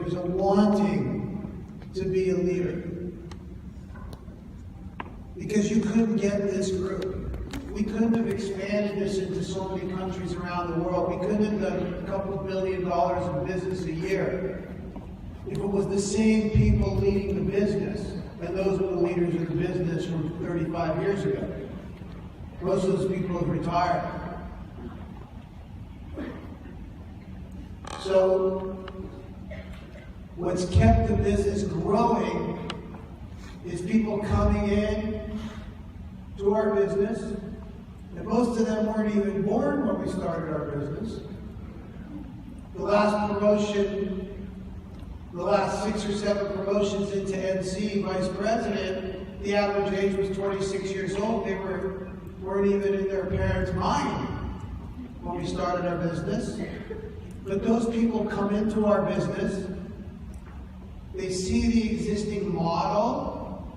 there's a wanting to be a leader. Because you couldn't get this group. We couldn't have expanded this into so many countries around the world. We couldn't have done a couple of $1 billion of business a year if it was the same people leading the business, and those were the leaders of the business from 35 years ago. Most of those people have retired. So, what's kept the business growing is people coming in to our business, and most of them weren't even born when we started our business. The last promotion, the last 6 or 7 promotions into NC, vice president, the average age was 26 years old. They weren't even in their parents' mind when we started our business. But those people come into our business, they see the existing model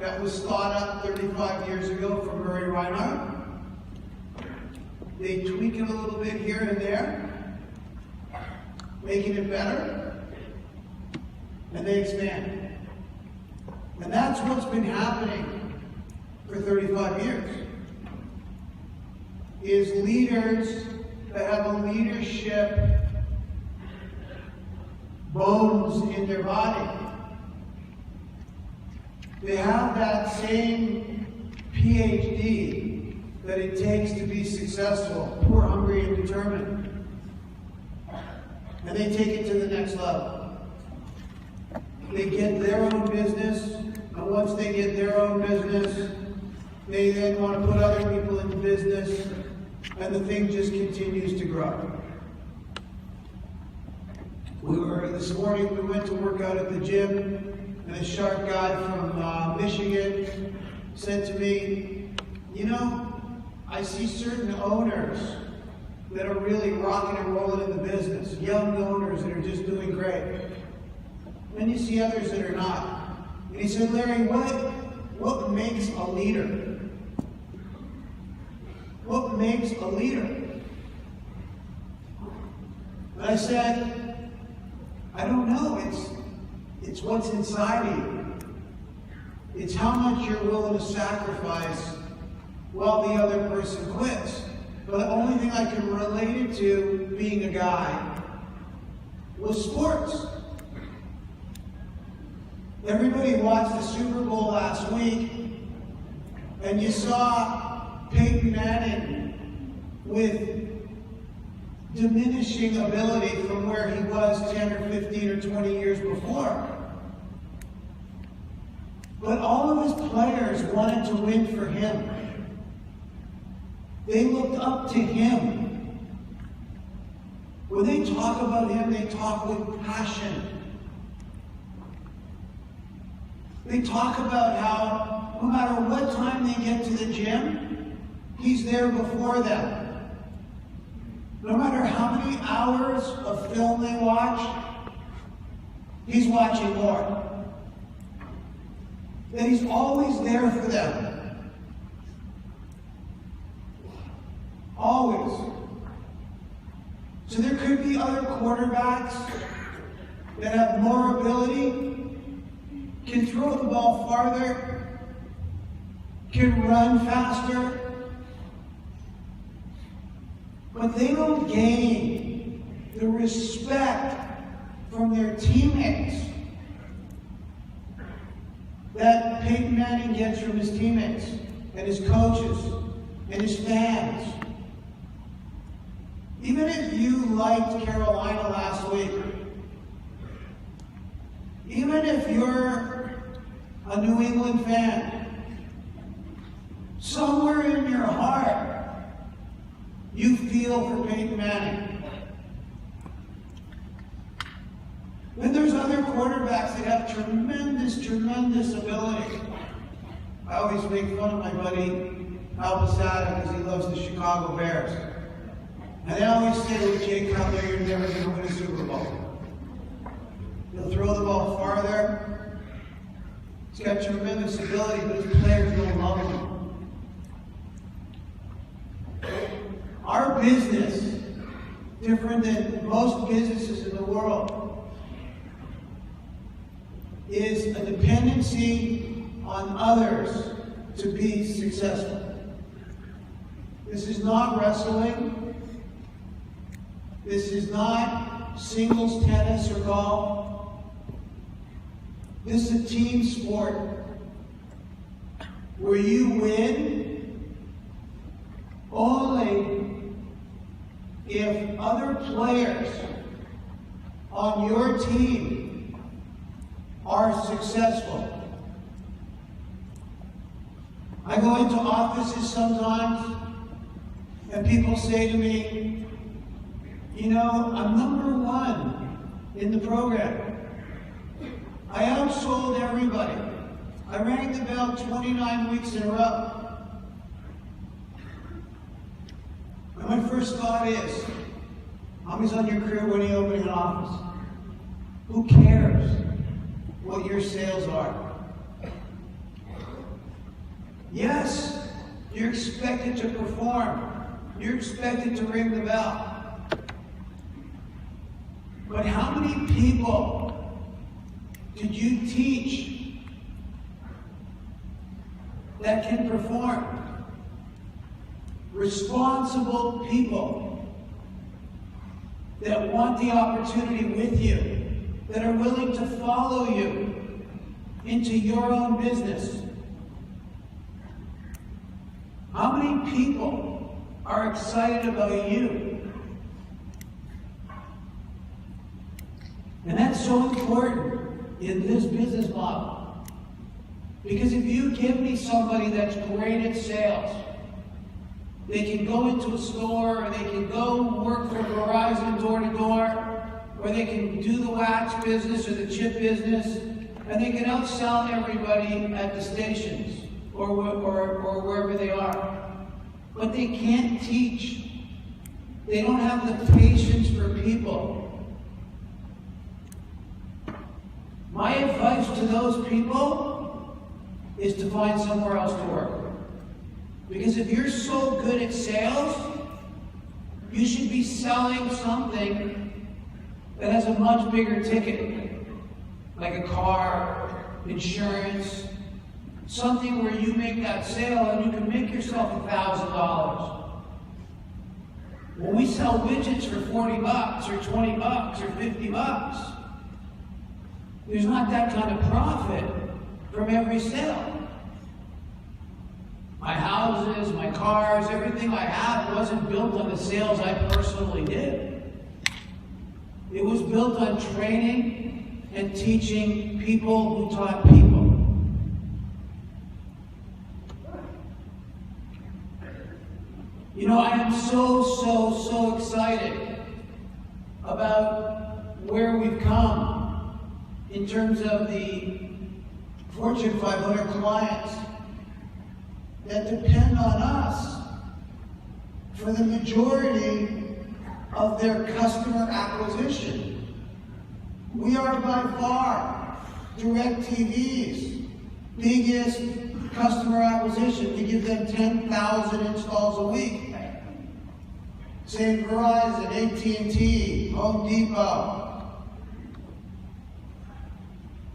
that was thought up 35 years ago from Murray Reinhardt. They tweak it a little bit here and there, making it better, and they expand. And that's what's been happening for 35 years, is leaders that have a leadership bones in their body. They have that same PhD that it takes to be successful, poor, hungry, and determined. And they take it to the next level. They get their own business, and once they get their own business, they then want to put other people into business, and the thing just continues to grow. This morning we went to work out at the gym, and a sharp guy from Michigan said to me, "You know, I see certain owners that are really rocking and rolling in the business, young owners that are just doing great. And you see others that are not." And he said, "Larry, what makes a leader? What makes a leader?" And I said, "I don't know. It's what's inside of you. It's how much you're willing to sacrifice while the other person quits." But the only thing I can relate it to, being a guy, was sports. Everybody watched the Super Bowl last week, and you saw Peyton Manning with diminishing ability from where he was 10 or 15 or 20 years before. But all of his players wanted to win for him. They looked up to him. When they talk about him, they talk with passion. They talk about how no matter what time they get to the gym, he's there before them. No matter how many hours of film they watch, he's watching more. That he's always there for them. Always. So there could be other quarterbacks that have more ability, can throw the ball farther, can run faster, but they don't gain the respect from their teammates that Peyton Manning gets from his teammates and his coaches and his fans. Even if you liked Carolina last week, even if you're a New England fan, somewhere in your heart, you feel for Peyton Manning. Then there's other quarterbacks that have tremendous ability. I always make fun of my buddy Al Posada because he loves the Chicago Bears. And they always say with Jay Cutler, you're never going to win a Super Bowl. He'll throw the ball farther. He's got tremendous ability, but his players don't love him. Our business, different than most businesses in the world, is a dependency on others to be successful. This is not wrestling. This is not singles tennis or golf. This is a team sport where you win only if other players on your team are successful. I go into offices sometimes and people say to me, you know, I'm number one in the program. I outsold everybody. I rang the bell 29 weeks in a row. And my first thought is, how many's on your crew when you open an office? Who cares what your sales are? Yes, you're expected to perform. You're expected to ring the bell. But how many people did you teach that can perform? Responsible people that want the opportunity with you, that are willing to follow you into your own business. How many people are excited about you? And that's so important in this business model. Because if you give me somebody that's great at sales, they can go into a store, or they can go work for Verizon door to door, or they can do the wax business or the chip business, and they can outsell everybody at the stations or wherever they are. But they can't teach. They don't have the patience for people. My advice to those people is to find somewhere else to work. Because if you're so good at sales, you should be selling something that has a much bigger ticket, like a car, insurance, something where you make that sale and you can make yourself $1,000. When we sell widgets for $40 or $20 or $50, there's not that kind of profit from every sale. My houses, my cars, everything I have wasn't built on the sales I personally did. It was built on training and teaching people who taught people. You know, I am so excited about where we've come in terms of the Fortune 500 clients that depend on us for the majority of their customer acquisition. We are by far DirecTV's biggest customer acquisition. We give them 10,000 installs a week. Same Verizon, AT&T, Home Depot.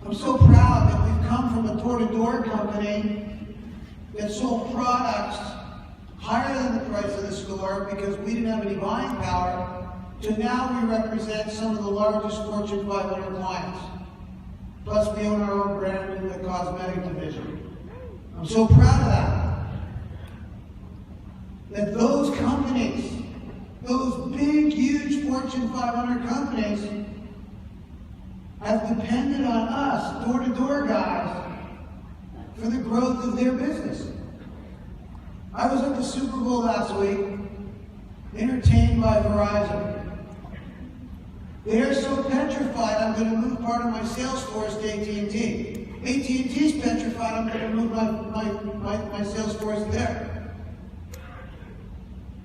I'm so proud that we've come from a door-to-door company that sold products higher than the price of the store because we didn't have any buying power, to now we represent some of the largest Fortune 500 clients. Plus we own our own brand in the cosmetic division. I'm so proud of that. That those companies, those big, huge Fortune 500 companies, have depended on us, door-to-door guys, for the growth of their business. I was at the Super Bowl last week, entertained by Verizon. They are so petrified I'm going to move part of my sales force to AT&T. AT&T's petrified I'm going to move my sales force there.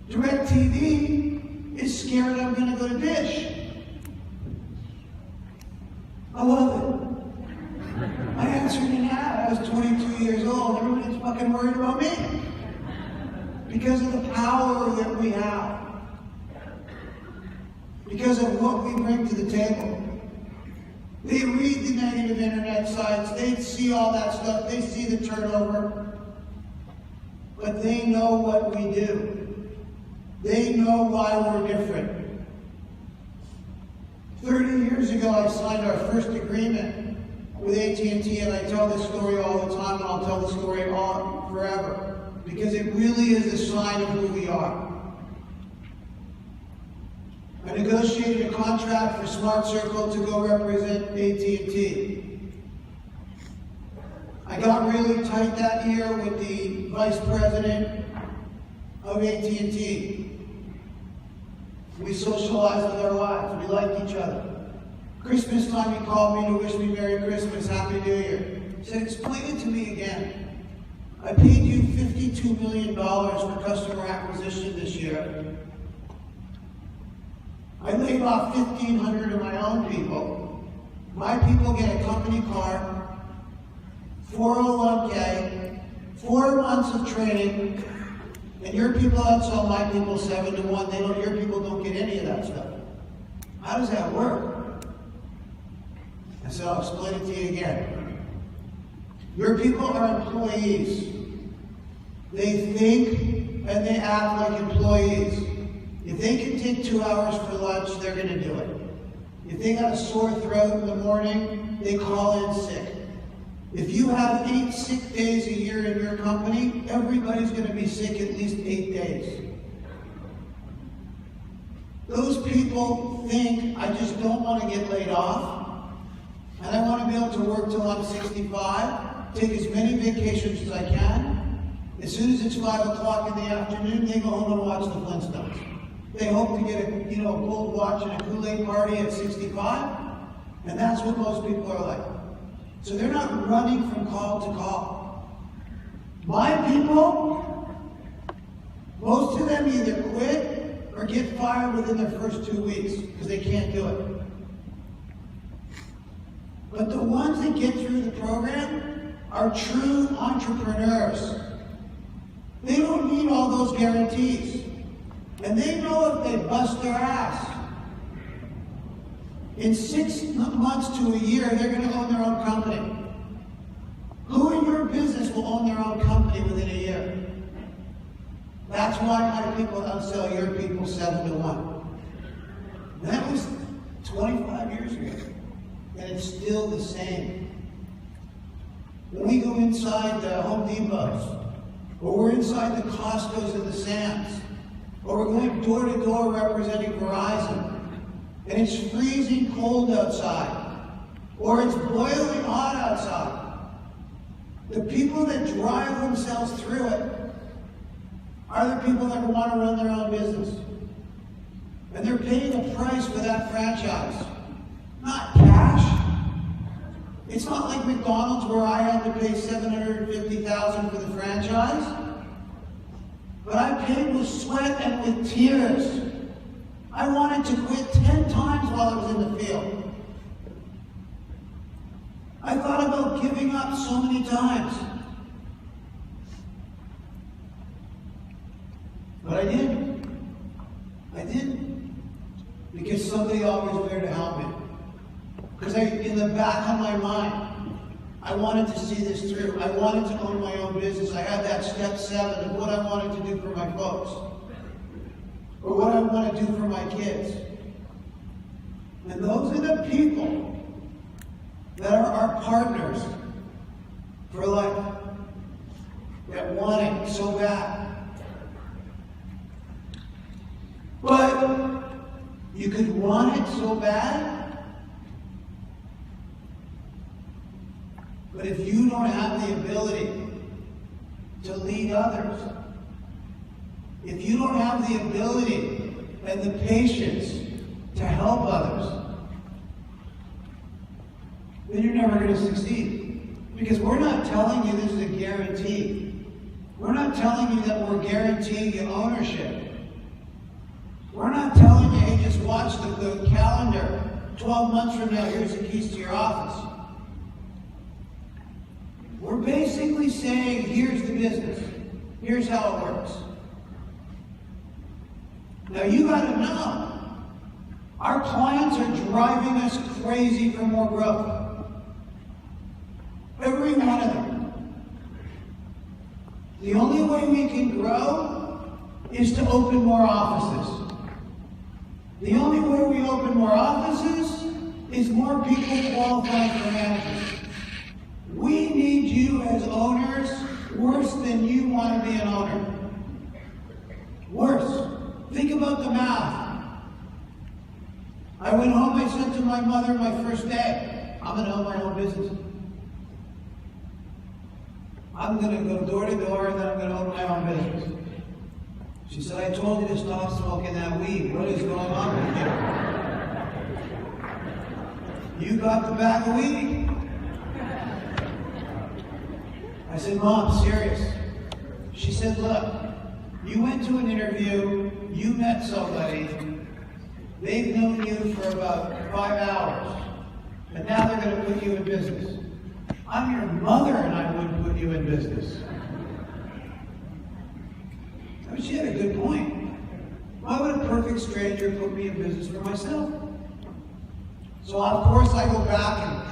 DirecTV is scared I'm going to go to Dish. I love it. I answered an ad. I was 22 years old. Everybody's fucking worried about me. Because of the power that we have. Because of what we bring to the table. They read the negative internet sites, they see all that stuff, they see the turnover, but they know what we do. They know why we're different. 30 years ago, I signed our first agreement with AT&T, and I tell this story all the time, and I'll tell the story on forever, because it really is a sign of who we are. I negotiated a contract for Smart Circle to go represent AT&T. I got really tight that year with the vice president of AT&T. We socialized with our lives. We liked each other. Christmas time, he called me to wish me Merry Christmas, Happy New Year. He said, explain it to me again. I paid you $52 million for customer acquisition this year. I laid off 1,500 of my own people. My people get a company car, 401k, 4 months of training, and your people outsell my people 7 to 1. Your people don't get any of that stuff. How does that work? I said, I'll explain it to you again. Your people are employees. They think and they act like employees. If they can take 2 hours for lunch, they're going to do it. If they got a sore throat in the morning, they call in sick. If you have 8 sick days a year in your company, everybody's going to be sick at least 8 days. Those people think, I just don't want to get laid off, and I want to be able to work till I'm 65, take as many vacations as I can. As soon as it's 5 o'clock in the afternoon, they go home and watch the Flintstones. They hope to get a gold watch and a Kool-Aid party at 65, and that's what most people are like. So they're not running from call to call. My people, most of them either quit or get fired within their first 2 weeks because they can't do it. But the ones that get through the program are true entrepreneurs. They don't need all those guarantees. And they know if they bust their ass, in 6 months to a year, they're going to own their own company. Who in your business will own their own company within a year? That's why my people outsell your people 7 to 1. That was 25 years ago. And it's still the same. When we go inside the Home Depots, or we're inside the Costco's and the Sam's, or we're going door to door representing Verizon, and it's freezing cold outside, or it's boiling hot outside, the people that drive themselves through it are the people that want to run their own business. And they're paying a price for that franchise, not cash. It's not like McDonald's where I had to pay $750,000 for the franchise. But I paid with sweat and with tears. I wanted to quit 10 times while I was in the field. I thought about giving up so many times. But I didn't. I didn't. Because somebody always was there to help me. Because in the back of my mind, I wanted to see this through. I wanted to own my own business. I had that step 7 of what I wanted to do for my folks. Or what I want to do for my kids. And those are the people that are our partners for life. That want it so bad. But you could want it so bad, but if you don't have the ability to lead others, if you don't have the ability and the patience to help others, then you're never going to succeed. Because we're not telling you this is a guarantee. We're not telling you that we're guaranteeing you ownership. We're not telling you, hey, just watch the calendar. 12 months from now, here's the keys to your office. We're basically saying, here's the business. Here's how it works. Now you got to know, our clients are driving us crazy for more growth. Every one of them. The only way we can grow is to open more offices. The only way we open more offices is more people qualified for managers. We need you as owners worse than you want to be an owner. Worse. Think about the math. I went home, I said to my mother my first day, I'm going to own my own business. I'm going to go door to door, and then I'm going to own my own business. She said, I told you to stop smoking that weed. What is going on with you? You got the bag of weed? I said, Mom, serious. She said, look, you went to an interview, you met somebody, they've known you for about 5 hours, and now they're going to put you in business. I'm your mother and I wouldn't put you in business. I mean, she had a good point. Why would a perfect stranger put me in business for myself? So of course I go back, and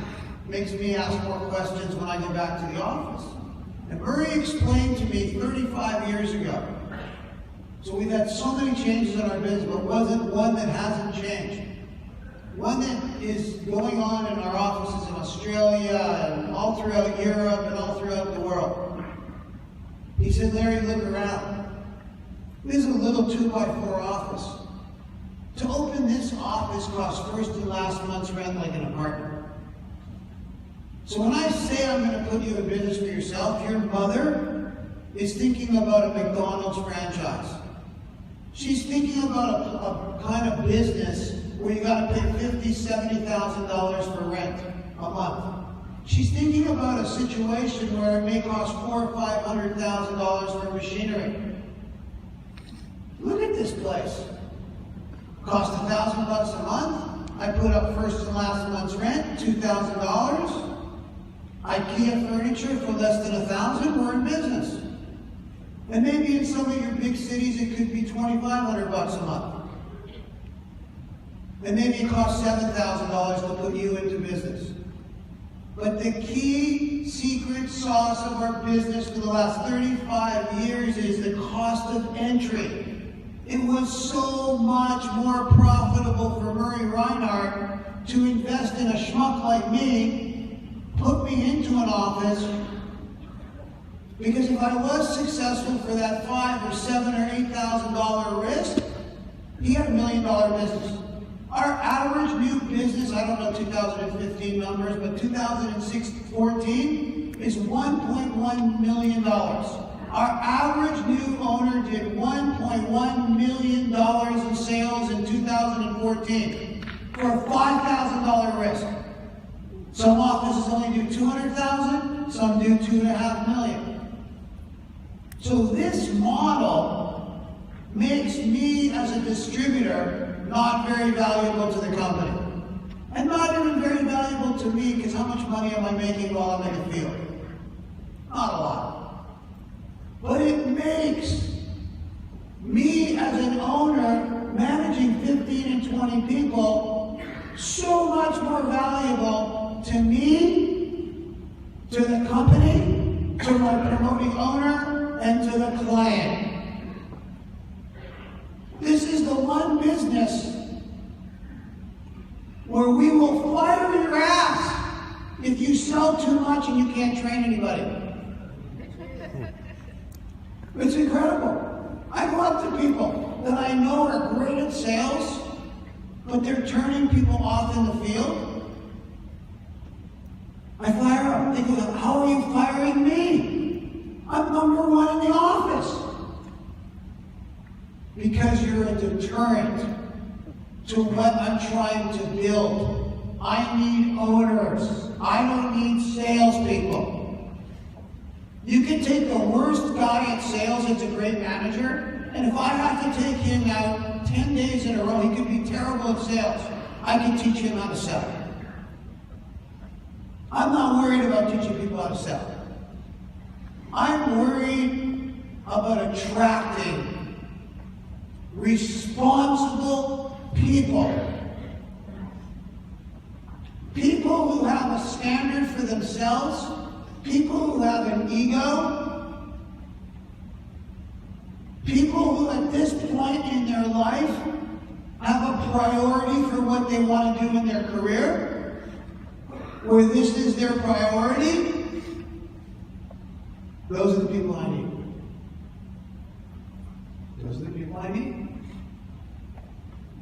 it makes me ask more questions when I go back to the office. And Murray explained to me 35 years ago. So we've had so many changes in our business, but wasn't one that hasn't changed. One that is going on in our offices in Australia and all throughout Europe and all throughout the world. He said, Larry, look around. This is a little 2x4 office. To open this office costs first and last month's rent like an apartment. So when I say I'm going to put you in business for yourself, your mother is thinking about a McDonald's franchise. She's thinking about a kind of business where you got to pay $50,000, $70,000 for rent a month. She's thinking about a situation where it may cost $400,000 or $500,000 for machinery. Look at this place. Cost $1,000 a month. I put up first and last month's rent, $2,000. IKEA furniture for less than $1,000. We're in business. And maybe in some of your big cities it could be $2,500 a month. And maybe it costs $7,000 to put you into business. But the key secret sauce of our business for the last 35 years is the cost of entry. It was so much more profitable for Murray Reinhardt to invest in a schmuck like me, put me into an office, because if I was successful for that $5,000 or $7,000 or $8,000 risk, he had $1 million business. Our average new business, I don't know 2015 numbers, but 2014 is $1.1 million. Our average new owner did $1.1 million in sales in 2014 for a $5,000 risk. Some offices only do $200,000, some do $2.5 million. So this model makes me as a distributor not very valuable to the company. And not even very valuable to me, because how much money am I making while I'm in the field? Not a lot. But it makes me as an owner managing 15 and 20 people so much more valuable to me, to the company, to my promoting owner, and to the client. This is the one business where we will fire your ass if you sell too much and you can't train anybody. It's incredible. I go up to people that I know are great at sales, but they're turning people off in the field. I fire them. They go, how are you firing me? I'm number one in the office. Because you're a deterrent to what I'm trying to build. I need owners. I don't need salespeople. You can take the worst guy at sales that's a great manager, and if I have to take him out 10 days in a row, he could be terrible at sales. I can teach him how to sell. I'm not worried about teaching people how to sell. I'm worried about attracting responsible people. People who have a standard for themselves people who have an ego, people who at this point in their life have a priority for what they want to do in their career, where this is their priority, those are the people I need. Those are the people I need.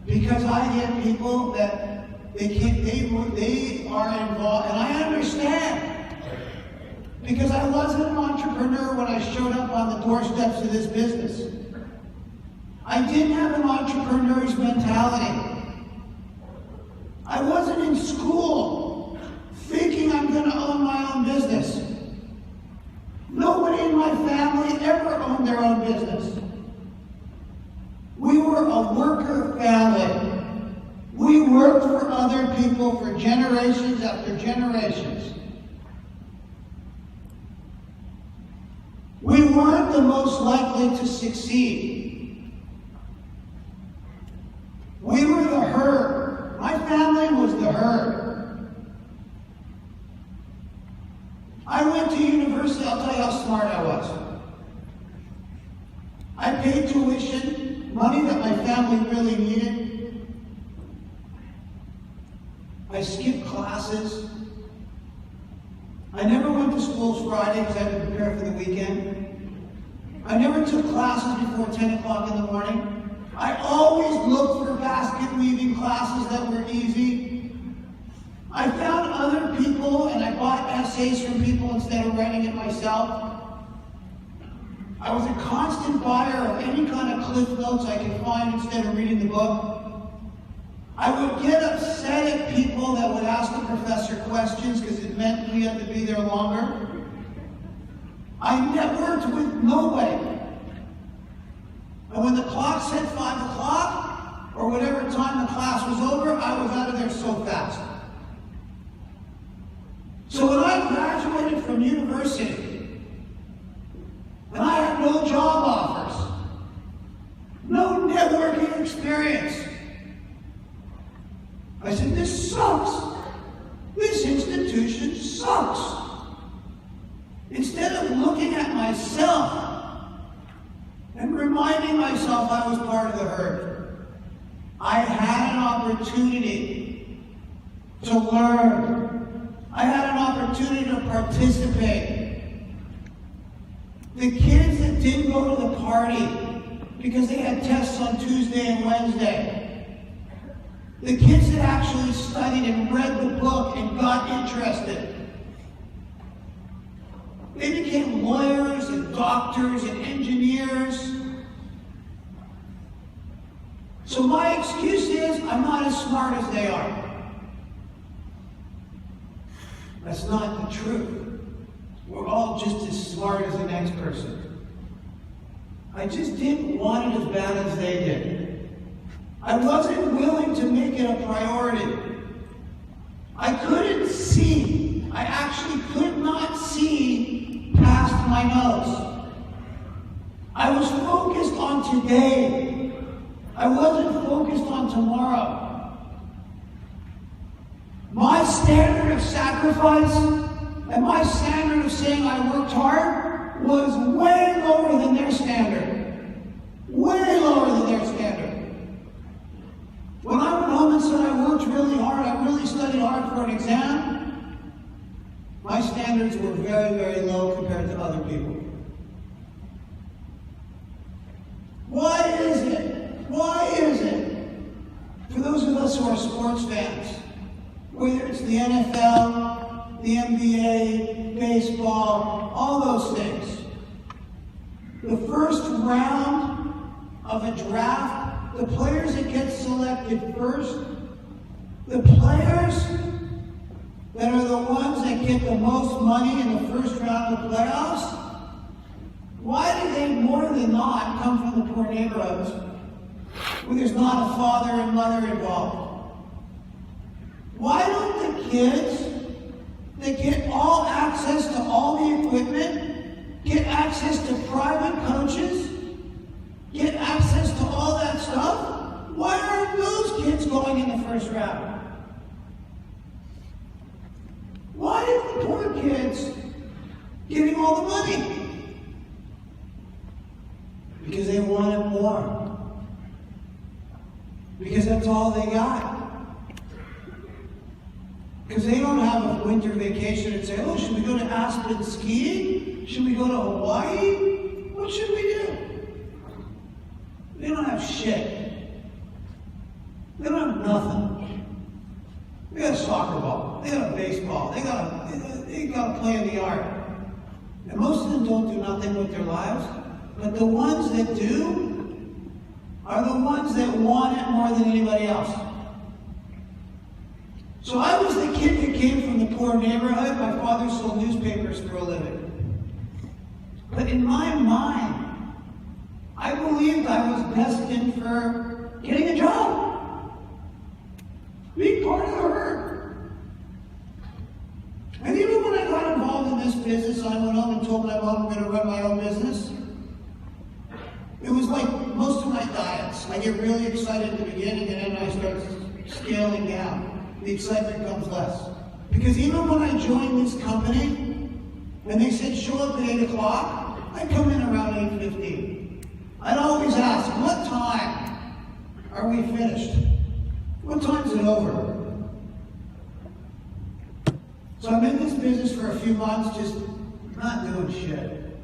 Because I get people that they are involved, and I understand. Because I wasn't an entrepreneur when I showed up on the doorsteps of this business. I didn't have an entrepreneur's mentality. I wasn't in school thinking I'm going to own my own business. Nobody in my family ever owned their own business. We were a worker family. We worked for other people for generations after generations. We weren't the most likely to succeed. We were the herd. My family was the herd. I went to university. I'll tell you how smart I was. I paid tuition, money that my family really needed. I skipped classes. I never went to school Friday because I had to prepare for the weekend. I never took classes before 10 o'clock in the morning. I always looked for basket weaving classes that were easy. I found other people and I bought essays from people instead of writing it myself. I was a constant buyer of any kind of cliff notes I could find instead of reading the book. I would get upset at people that would ask the professor questions because it meant we had to be there longer. I networked with nobody. And when the clock said 5 o'clock, or whatever time the class was over, I was out of there so fast. So when I graduated from university, and I had no job offers, no networking experience, I said, this sucks. This institution sucks. Instead of looking at myself and reminding myself I was part of the herd, I had an opportunity to learn. I had an opportunity to participate. The kids that didn't go to the party because they had tests on Tuesday and Wednesday, the kids that actually studied and read the book and got interested, they became lawyers and doctors and engineers. So my excuse is, I'm not as smart as they are. That's not the truth. We're all just as smart as the next person. I just didn't want it as bad as they did. I wasn't willing to make it a priority. I couldn't see. I actually could not see past my nose. I was focused on today. I wasn't focused on tomorrow. My standard of sacrifice and my standard of saying I worked hard was way lower than their standard. Way lower than their standard. When I went home and said I worked really hard, I really studied hard for an exam, my standards were very, very low compared to other people. Why is it? Why is it? For those of us who are sports fans, whether it's the NFL, the NBA, baseball, all those things, the first round of a draft, the players that get selected first, the players that are the ones that get the most money in the first round of playoffs, why do they more than not come from the poor neighborhoods where there's not a father and mother involved? Why don't the kids that get all access to all the equipment, get access to private coaches, get access to all that stuff? Why aren't those kids going in the first round? Why did the poor kids getting all the money. Because they wanted more. Because that's all they got. Because they don't have a winter vacation and say, oh, should we go to Aspen skiing? Should we go to Hawaii? What should we do? They don't have shit. They don't have nothing. They got a soccer ball. They got a baseball. They got to play in the yard. And most of them don't do nothing with their lives. But the ones that do are the ones that want it more than anybody else. So I was the kid that came from the poor neighborhood. My father sold newspapers for a living. But in my mind, I believed I was destined for getting a job. Being part of the herd. And even when I got involved in this business, I went home and told my mom I'm going to run my own business. It was like most of my diets. I get really excited at the beginning and then I start scaling down. The excitement comes less. Because even when I joined this company, and they said show up at 8 o'clock, I'd come in around 8:15. I'd always ask, what time are we finished? What time's it over? So I'm in this business for a few months, just not doing shit.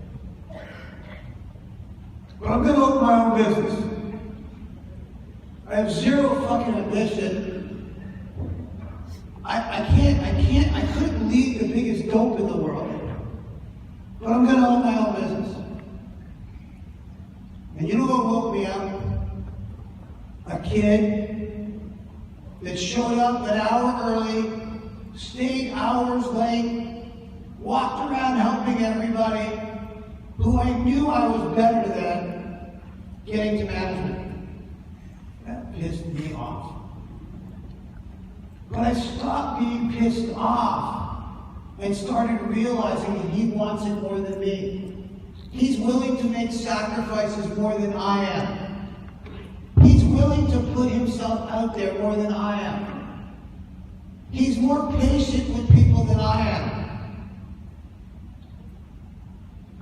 But I'm going to open my own business. I have zero fucking ambition. I couldn't lead the biggest dope in the world. But I'm going to own my own business. And you know what woke me up? A kid that showed up an hour early, stayed hours late, walked around helping everybody, who I knew I was better than, getting to management. That pissed me off. But I stopped being pissed off and started realizing that he wants it more than me. He's willing to make sacrifices more than I am. He's willing to put himself out there more than I am. He's more patient with people than I am.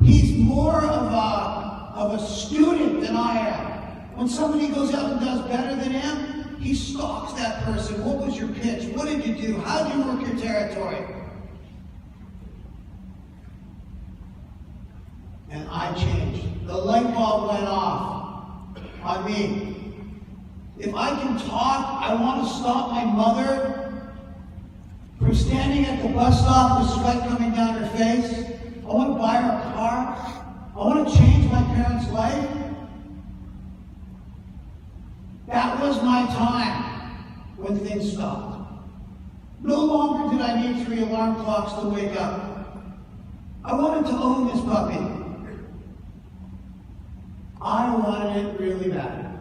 He's more of a student than I am. When somebody goes out and does better than him, he stalks that person. What was your pitch? What did you do? How did you work your territory? And I changed. The light bulb went off on me. If I can talk, I want to stop my mother from standing at the bus stop with sweat coming down her face. I want to buy her a car. I want to change my parents' life. That was my time when things stopped. No longer did I need 3 alarm clocks to wake up. I wanted to own this puppy. I wanted it really bad.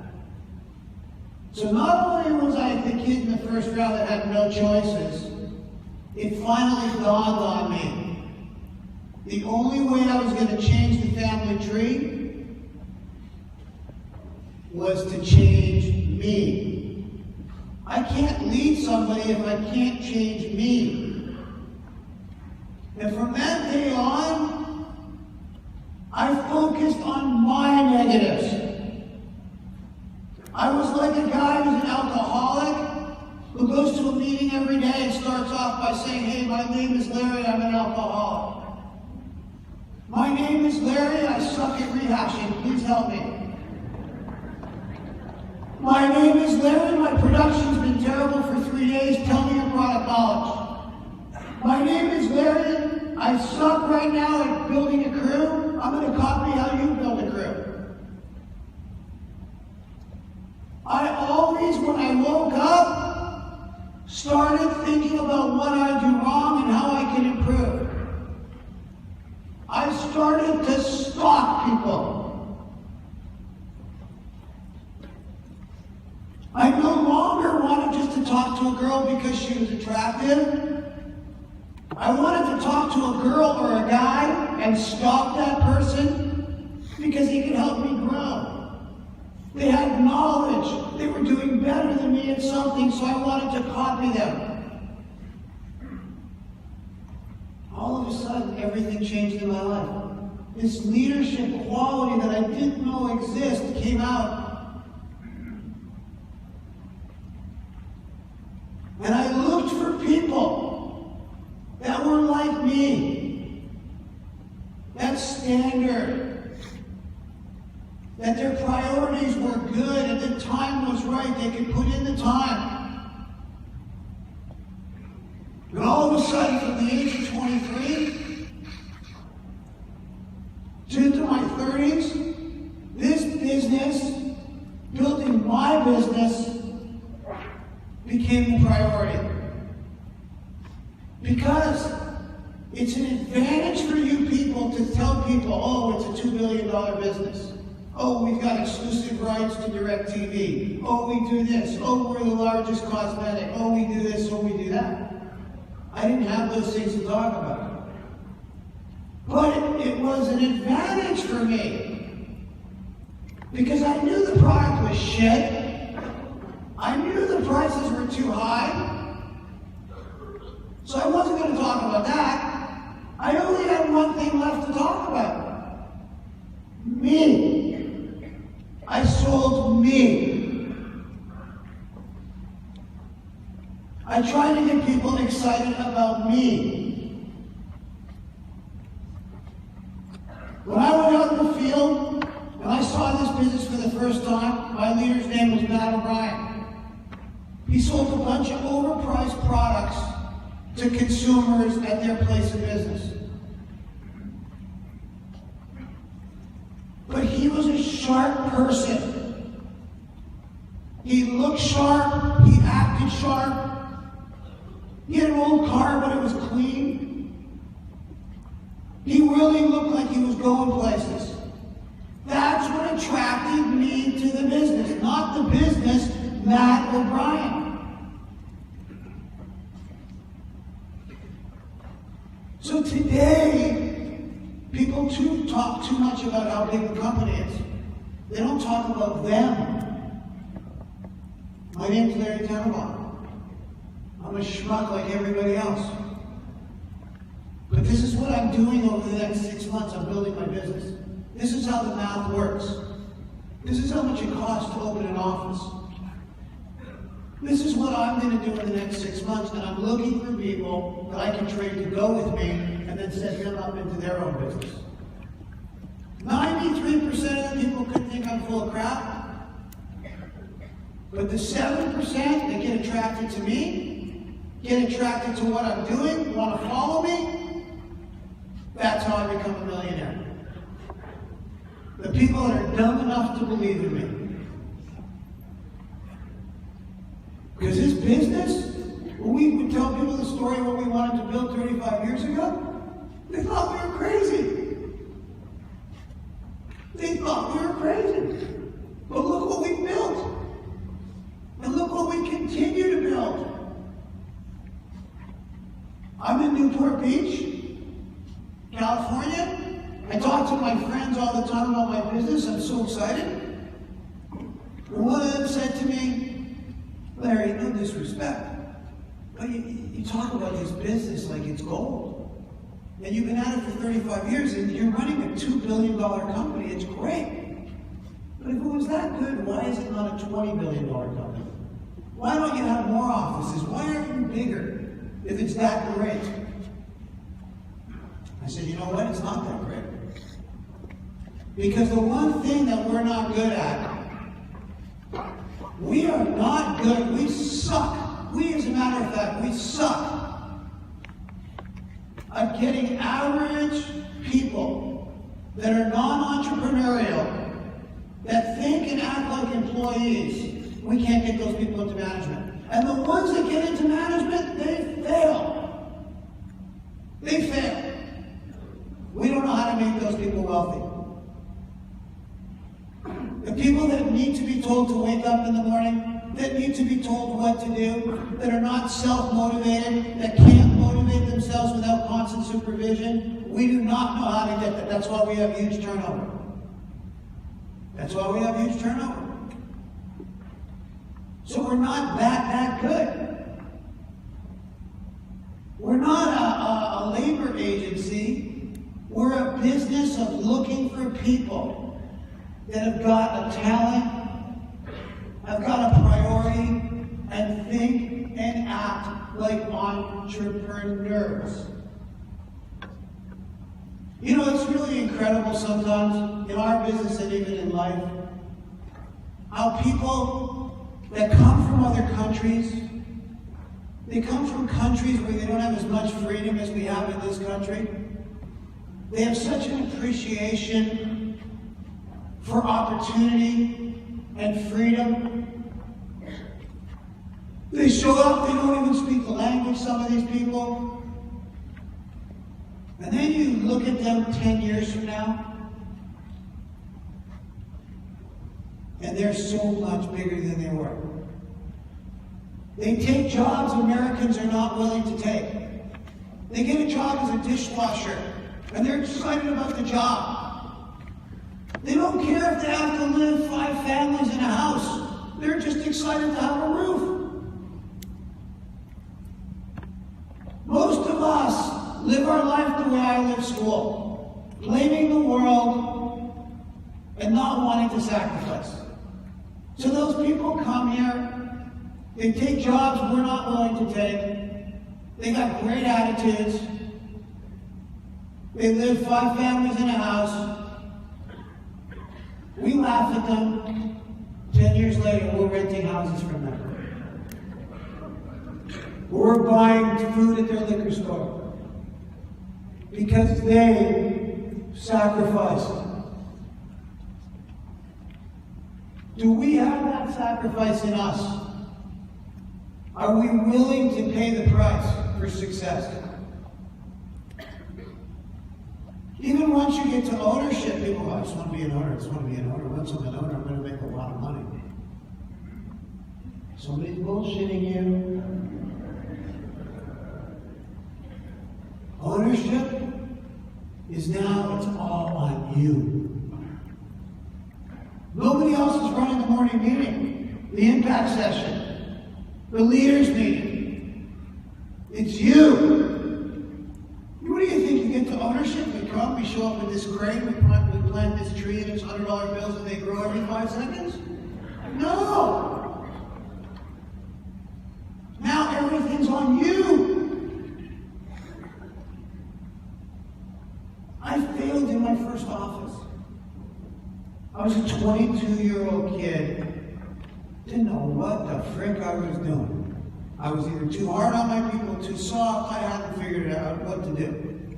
So not only was I the kid in the first round that had no choices, it finally dawned on me. The only way I was going to change the family tree was to change me. I can't lead somebody if I can't change me. And from that day on, I focused on my negatives. I was like a guy who's an alcoholic who goes to a meeting every day and starts off by saying, hey, my name is Larry, I'm an alcoholic. My name is Larry, I suck at rehashing, please help me. My name is Larry, my production's been terrible for 3 days, tell me your product knowledge. My name is Larry, I suck right now at building a crew, I'm going to copy how you build a crew. I always, when I woke up, started thinking about what I do wrong and how I can improve. I started to stalk people. I no longer wanted just to talk to a girl because she was attractive. I wanted to talk to a girl or a guy and stalk that person because he could help me grow. They had knowledge. They were doing better than me at something, so I wanted to copy them. All of of a sudden, everything changed in my life. This leadership quality that I didn't know existed came out. And I looked for people that were like me. That standard. That their priorities were good and the time was right. They could put in the time. And all of a sudden, from the age of 23 to my 30s, this business, building my business, became the priority. Because it's an advantage for you people to tell people, oh, it's a $2 billion business. Oh, we've got exclusive rights to DirecTV. Oh, we do this. Oh, we're the largest cosmetic. Oh, we do this. Oh, we do that. I didn't have those things to talk about. But it was an advantage for me. Because I knew the product was shit. I knew the prices were too high. So I wasn't going to talk about that. I only had one thing left to talk about. Me. I sold me. I tried to get people excited about me. When I went out in the field and I saw this business for the first time, my leader's name was Matt O'Brien. He sold a bunch of overpriced products to consumers at their place of business. But he was a sharp person. He looked sharp, he acted sharp. He had an old car, but it was clean. He really looked like he was going places. That's what attracted me to the business, not the business, Matt O'Brien. So today, people talk too much about how big the company is. They don't talk about them. My name's Larry Tenenbaum. I'm a schmuck like everybody else. But this is what I'm doing over the next 6 months. I'm building my business. This is how the math works. This is how much it costs to open an office. This is what I'm going to do in the next 6 months, and I'm looking for people that I can trade to go with me and then set them up into their own business. 93% of the people could think I'm full of crap, but the 7% that get attracted to me, get attracted to what I'm doing, want to follow me, that's how I become a millionaire. The people that are dumb enough to believe in me. Because this business, when we would tell people the story of what we wanted to build 35 years ago, they thought we were crazy. They thought we were crazy. But look what we built. And look what we continue to build. I'm in Newport Beach, California. I talk to my friends all the time about my business. I'm so excited. And one of them said to me, Larry, no disrespect, but you talk about this business like it's gold. And you've been at it for 35 years, and you're running a $2 billion company. It's great. But if it was that good, why is it not a $20 billion company? Why don't you have more offices? Why aren't you bigger if it's that great? I said, you know what? It's not that great. Because the one thing that we're not good at, we are not good. We suck. We, as a matter of fact, we suck at getting average people that are non-entrepreneurial, that think and act like employees. We can't get those people into management. And the ones that get into management, they fail. They fail. We don't know how to make those people wealthy. The people that need to be told to wake up in the morning, that need to be told what to do, that are not self-motivated, that can't motivate themselves without constant supervision, we do not know how to get that. That's why we have huge turnover. That's why we have huge turnover. So we're not that good. We're not a labor agency We're a business of looking for people that have got a talent, have got a priority, and think and act like entrepreneurs. You know, it's really incredible sometimes in our business and even in life, how people that come from other countries, they come from countries where they don't have as much freedom as we have in this country. They have such an appreciation for opportunity and freedom. They show up, they don't even speak the language, some of these people. And then you look at them 10 years from now, and they're so much bigger than they were. They take jobs Americans are not willing to take. They get a job as a dishwasher, and they're excited about the job. They don't care if they have to live 5 families in a house. They're just excited to have a roof. Most of us live our life the way I live school, blaming the world and not wanting to sacrifice. So those people come here, they take jobs we're not willing to take, they got great attitudes, they live 5 families in a house, we laugh at them, 10 years later we're renting houses from them. We're buying food at their liquor store. Because they sacrificed. Do we have that sacrifice in us? Are we willing to pay the price for success? Even once you get to ownership, people go, I just want to be an owner, I just want to be an owner. Once I'm an owner, I'm going to make a lot of money. Somebody's bullshitting you. Ownership is now, it's all on you. Nobody else is running the morning meeting, the impact session, the leaders meeting. It's you. What do you think? You get to ownership, we come, we show up in this crane, we plant this tree and it's $100 bills and they grow every 5 seconds? No! Now everything's on you. I failed in my first office. I was a 22-year-old kid. Didn't know what the frick I was doing. I was either too hard on my people, too soft. I hadn't figured out what to do.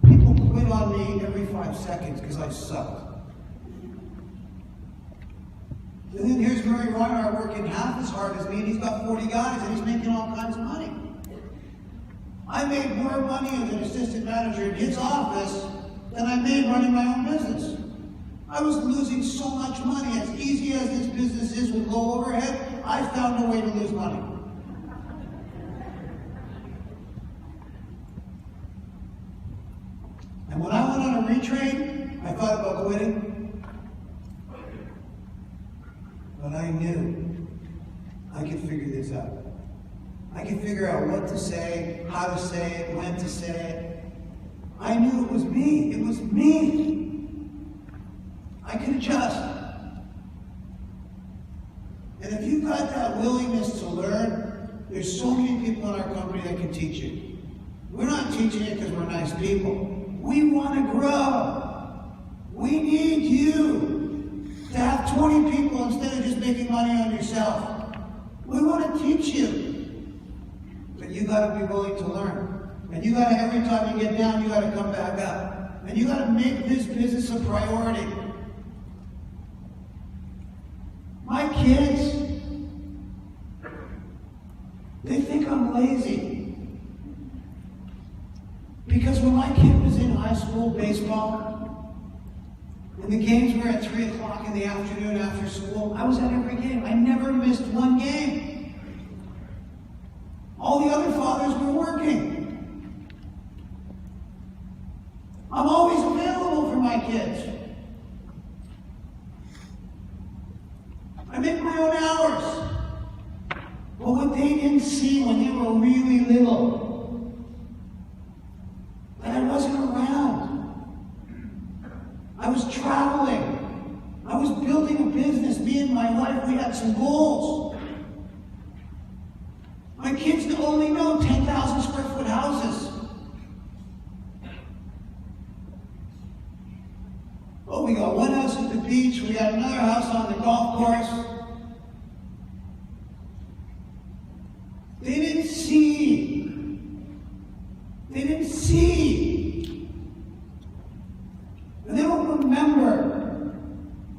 People quit on me every 5 seconds because I sucked. And then here's Murray Reinhardt working half as hard as me, and he's got 40 guys, and he's making all kinds of money. I made more money as an assistant manager in his office than I made running my own business. I was losing so much money. As easy as this business is with low overhead, I found a way to lose money. And when I went on a retrain, I thought about quitting. But I knew I could figure this out. I could figure out what to say, how to say it, when to say it. I knew it was me. It was me. I could adjust. And if you've got that willingness to learn, there's so many people in our company that can teach you. We're not teaching it because we're nice people. We want to grow. We need you to have 20 people instead of just making money on yourself. We want to teach you. But you got to be willing to learn. And you got to, every time you get down, you got to come back up. And you got to make this business a priority. My kids, they think I'm lazy. Because when my kid was in high school baseball, and the games were at 3 o'clock in the afternoon after school, I was at every game. I never missed one game. All the other fathers were working. I'm always available for my kids. I make my own hours. But what they didn't see when they were really little, that I wasn't around. was traveling. I was building a business. Me and my wife, we had some goals. My kids only know 10,000 square foot houses. Oh, we got one house at the beach. We got another house on the golf course. They didn't see. They didn't see. And they don't remember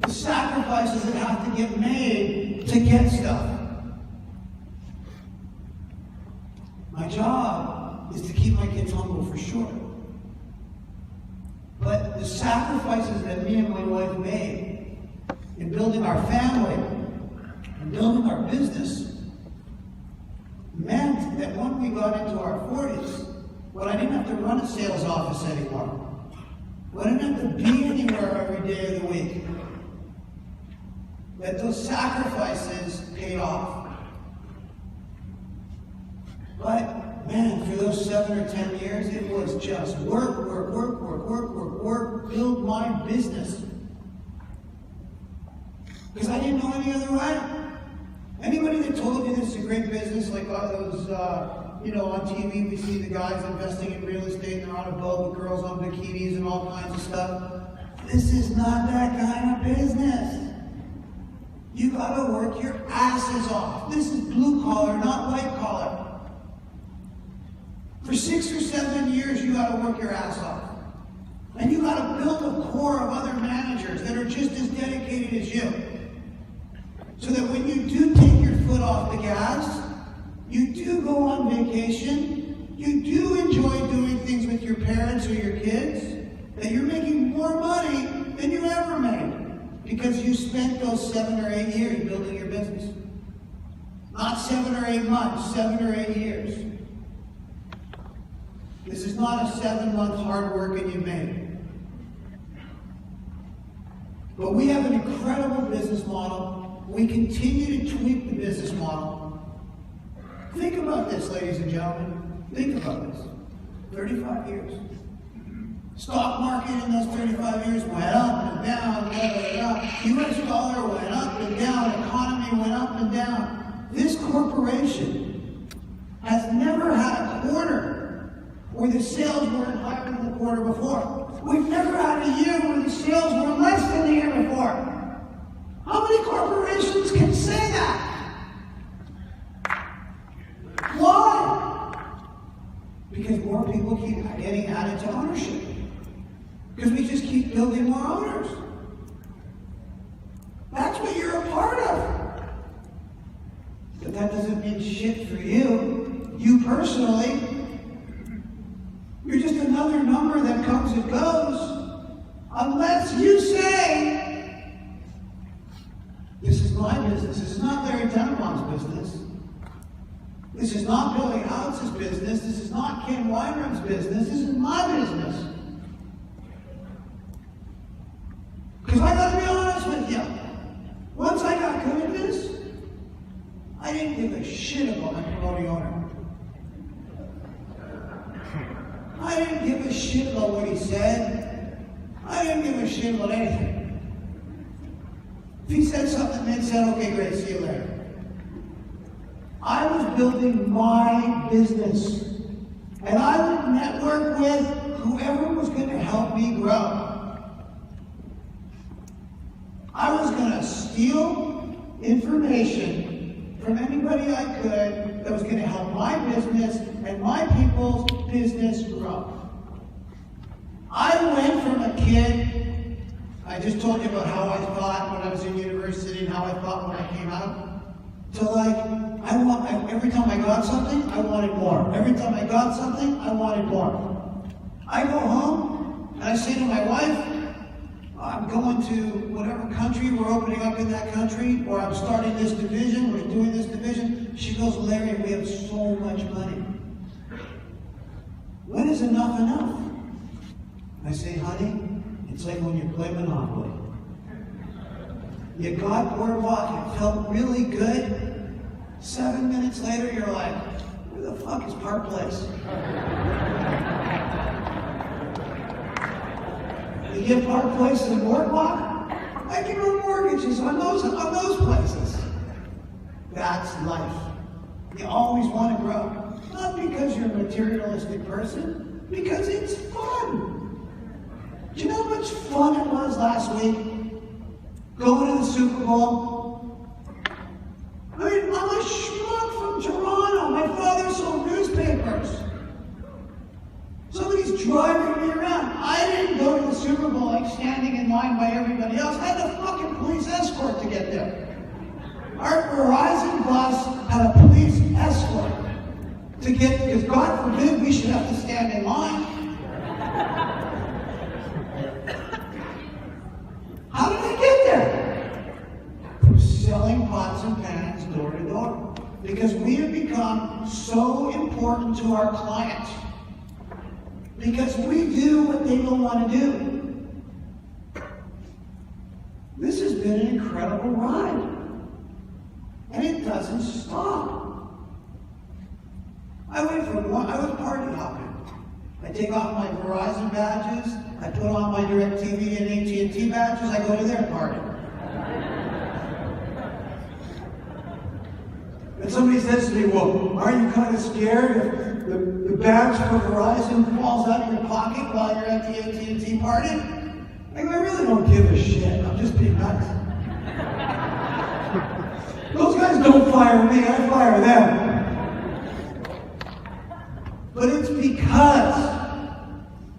the sacrifices that have to get made to get stuff. My job is to keep my kids humble for sure. But the sacrifices that me and my wife made in building our family and building our business meant that when we got into our 40s, when I didn't have to run a sales office anymore, when I didn't have to be anywhere every day of the week, that those sacrifices paid off. But, man, for those 7 or 10 years, it was just work, build my business. Because I didn't know any other way. Anybody that told you this is a great business, like all those, on TV we see the guys investing in real estate and they're on a boat with girls on bikinis and all kinds of stuff. This is not that kind of business. You gotta work your asses off. This is blue collar, not white collar. For 6 or 7 years, you gotta work your ass off. And you gotta build a core of other managers that are just as dedicated as you. So that when you do take your foot off the gas, you do go on vacation, you do enjoy doing things with your parents or your kids, that you're making more money than you ever made because you spent those 7 or 8 years building your business. Not 7 or 8 months, 7 or 8 years. This is not a 7-month hard work and you made it. But we have an incredible business model. We continue to tweak the business model. Think about this, ladies and gentlemen. Think about this. 35 years. Stock market in those 35 years went up and down, U.S. dollar went up and down, economy went up and down. This corporation has never had a quarter where the sales weren't higher than the quarter before. We've never had a year where the sales were less than the year before. How many corporations can say that? Why? Because more people keep getting added to ownership. Because we just keep building more owners. That's what you're a part of. But that doesn't mean shit for you. You personally. You're just another number that comes and goes. Unless you say, this is my business. This is not Larry Tenenbaum's business. This is not Billy House's business. This is not Ken Weinrub's business. This is my business. Because I gotta be honest with you. Once I got good at this, I didn't give a shit about my promoting owner. I didn't give a shit about what he said. I didn't give a shit about anything. If he said something, then said, okay, great, see you later. I was building my business. And I would network with whoever was going to help me grow. I was going to steal information from anybody I could that was going to help my business and my people's business grow. I went from a kid, I just told you about how I thought when I was in university and how I thought when I came out, to every time I got something, I wanted more. Every time I got something, I wanted more. I go home and I say to my wife, I'm going to whatever country we're opening up in that country, or I'm starting this division, we're doing this division. She goes, Larry, we have so much money. When is enough enough? I say, honey, it's like when you play Monopoly. You got boardwalk, it felt really good. 7 minutes later, you're like, where the fuck is Park Place? You gift card places in Boardwalk, I can own mortgages on those places. That's life. You always want to grow. Not because you're a materialistic person, because it's fun. Do you know how much fun it was last week? Going to the Super Bowl. I mean, I'm a schmuck from Toronto. My father sold newspapers. Somebody's driving me around. I didn't go to the Super Bowl like standing in line by everybody else. I had a fucking police escort to get there. Our Verizon bus had a police escort to get, because God forbid we should have to stand in line. How did I get there? Selling pots and pans door to door. Because we have become so important to our clients. Because we do what they don't want to do. This has been an incredible ride. And it doesn't stop. I was party hopping. I take off my Verizon badges, I put on my DirecTV and AT&T badges, I go to their party. And somebody says to me, well, aren't you kind of scared if the badge for Verizon falls out of your pocket while you're at the AT&T party? I go, I really don't give a shit. I'm just being nice. Those guys don't fire me, I fire them. But it's because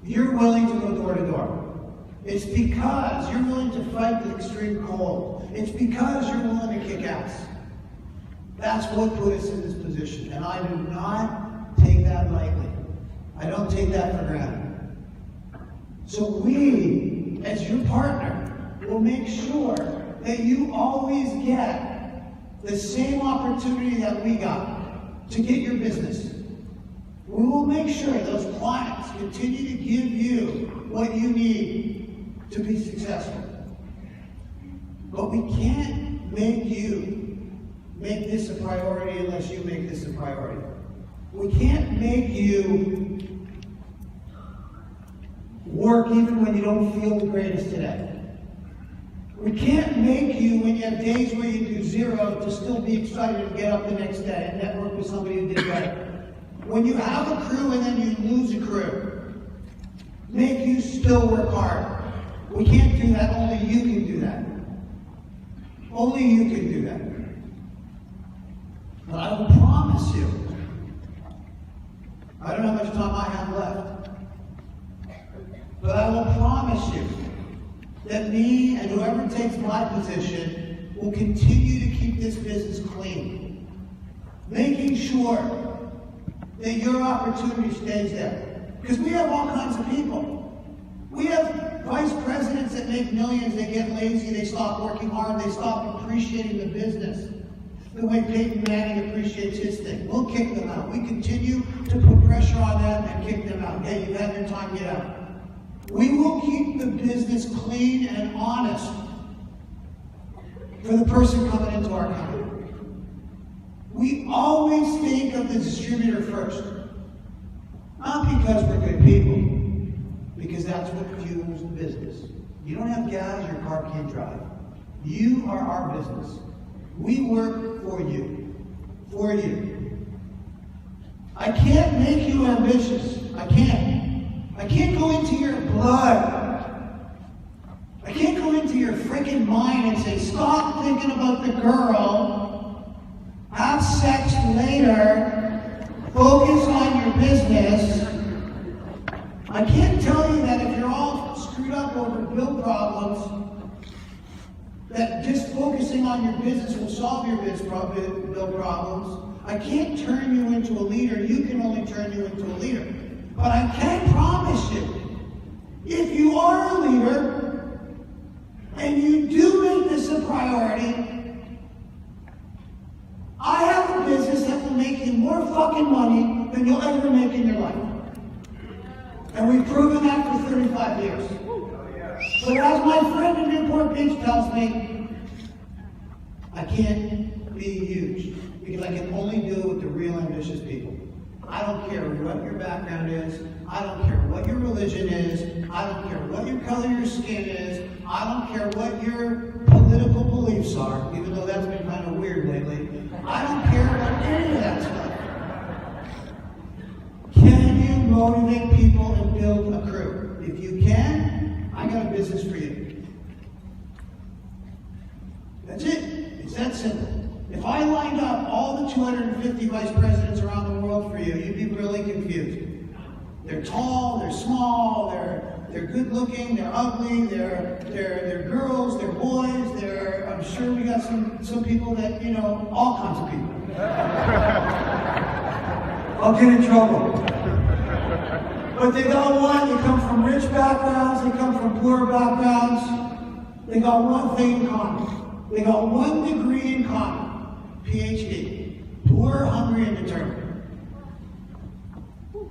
you're willing to go door to door. It's because you're willing to fight the extreme cold. It's because you're willing to kick ass. That's what put us in this position. And I do not take that lightly. I don't take that for granted. So we, as your partner, will make sure that you always get the same opportunity that we got to get your business. We will make sure those clients continue to give you what you need to be successful. But we can't make you make this a priority unless you make this a priority. We can't make you work even when you don't feel the greatest today. We can't make you, when you have days where you do zero, to still be excited to get up the next day and network with somebody who did better. When you have a crew and then you lose a crew, make you still work hard. We can't do that. Only you can do that. Only you can do that. But I will promise you, I don't know how much time I have left, but I will promise you that me and whoever takes my position will continue to keep this business clean, making sure that your opportunity stays there. Because we have all kinds of people. We have vice presidents that make millions, they get lazy, they stop working hard, they stop appreciating the business the way Peyton Manning appreciates his thing. We'll kick them out. We continue to put pressure on them and kick them out. Hey, you've had your time, get out. We will keep the business clean and honest for the person coming into our company. We always think of the distributor first. Not because we're good people, because that's what fuels the business. You don't have gas, your car can't drive. You are our business. We work for you. For you. I can't make you ambitious. I can't. I can't go into your blood. I can't go into your freaking mind and say, stop thinking about the girl, have sex later, focus on your business. I can't tell you that if you're all screwed up over bill problems, that just focusing on your business will solve your bill problems. I can't turn you into a leader. You can only turn you into a leader. But I can promise you, if you are a leader and you do make this a priority, I have a business that will make you more fucking money than you'll ever make in your life. And we've proven that for 35 years. But as my friend in Newport Beach tells me, I can't be huge because I can only do it with the real ambitious people. I don't care what your background is. I don't care what your religion is. I don't care what your color your skin is, I don't care what your political beliefs are, even though that's been kind of weird lately. I don't care about any of that stuff. Can you motivate people and build a crew? If you can, I got a business for you. That's it. It's that simple. If I lined up all the 250 vice presidents around the world for you, you'd be really confused. They're tall, they're small, they're good looking, they're ugly, they're girls, they're boys, I'm sure we got some people that, all kinds of people. I'll get in trouble. But they got one, they come from rich backgrounds, they come from poor backgrounds. They got one thing in common. They got one degree in common. PhD. Poor, hungry, and determined.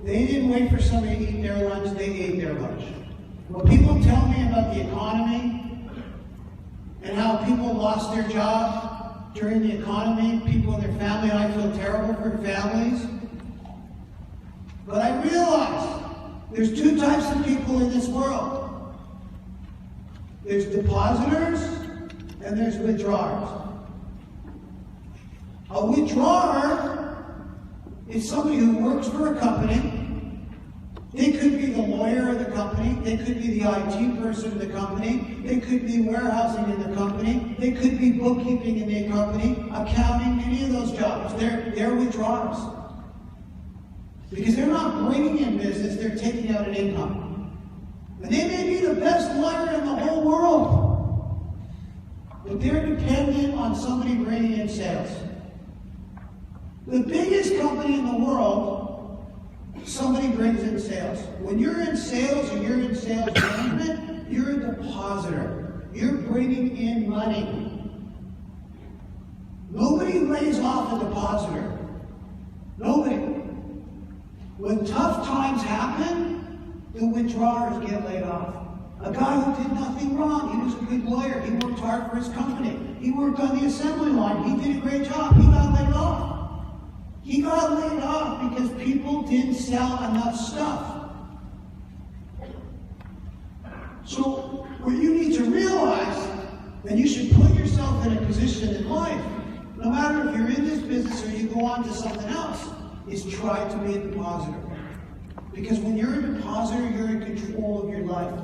They didn't wait for somebody to eat their lunch, they ate their lunch. When people tell me about the economy and how people lost their job during the economy, people in their family, I feel terrible for families. But I realize there's two types of people in this world. There's depositors and there's withdrawers. A withdrawer is somebody who works for a company. They could be the lawyer of the company. They could be the IT person of the company. They could be warehousing in the company. They could be bookkeeping in the company, accounting, any of those jobs. They're withdrawers. Because they're not bringing in business, they're taking out an income. And they may be the best lawyer in the whole world, but they're dependent on somebody bringing in sales. The biggest company in the world, somebody brings in sales. When you're in sales or you're in sales management, you're a depositor. You're bringing in money. Nobody lays off a depositor. Nobody. When tough times happen, the withdrawers get laid off. A guy who did nothing wrong. He was a good lawyer. He worked hard for his company. He worked on the assembly line. He did a great job. He got laid off. He got laid off because people didn't sell enough stuff. So what you need to realize, that you should put yourself in a position in life, no matter if you're in this business or you go on to something else, is try to be a depositor. Because when you're a depositor, you're in control of your life.